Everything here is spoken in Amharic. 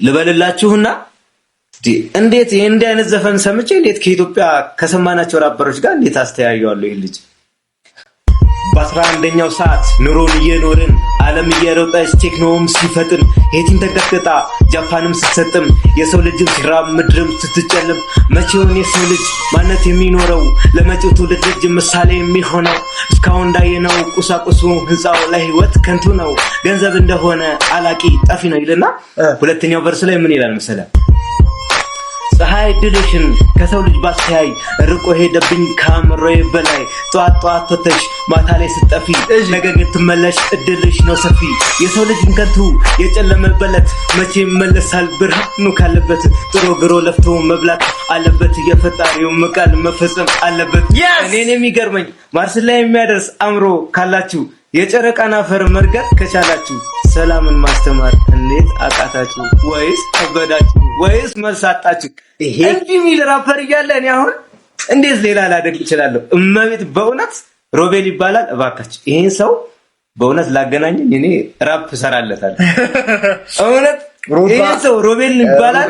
ልበልላችሁና እንዴት እንዲህ አይነት ዘፈን ሰምቼ እንዴት ከኢትዮጵያ ከሰማናቸው ራፐሮች ጋር እንዴት አስተያየዋለሁ ይሄ ልጅ በ11ኛው ሰዓት ኑሮን እየኖርን ዓለም እየሮጠች ቴክኖም ሲፈጥን ሄቲን ተቀጥቅጣ ጃፓንም ስትሰጥም የሰው ልጅም ሲራብ ምድርም ስትጨልም መቼውን የሰው ልጅ ማነት የሚኖረው ለመጪው ትውልድ ልጅ ምሳሌ የሚሆነው እስካሁን እንዳየነው ቁሳቁሱ ህንጻው ለህይወት ከንቱ ነው ገንዘብ እንደሆነ አላቂ ጠፊ ነው ይልና ሁለተኛው ቨርስ ላይ ምን ይላል መሰለህ ፀሐይ ድልሽን ከሰው ልጅ ባስተያይ ርቆ ሄደብኝ ካምሮዬ በላይ ጧት ወተሽ ማታ ላይ ስትጠፊ ነገ ግን ትመለሽ እድልሽ ነው ሰፊ የሰው ልጅ ከንቱ የጨለመበት መቼ ይመለሳል ብርሃኑ ካለበት ጥሮ ግሮ ለፍቶ መብላት አለበት የፈጣሪው ቃል መፈጸም አለበት እኔን የሚገርመኝ ማርስ ላይ የሚያደርስ አምሮ ካላችሁ የጨረቃና አፈር መርገጥ ከቻላችሁ ሰላምን ማስተማር እንዴት አቃታችሁ ወይስ አበዳችሁ ወይስ መልሳጣችሁ ይሄ እንዲህ ሚል ራፐር እያለ እኔ አሁን እንዴት ሌላ ላደግ ይችላል እመቤት በእውነት ሮቤል ይባላል እባካችሁ ይሄን ሰው በእውነት ላገናኘኝ እኔ ራፕ ሰራለታለሁ እውነት ይሄን ሰው ሮቤል ይባላል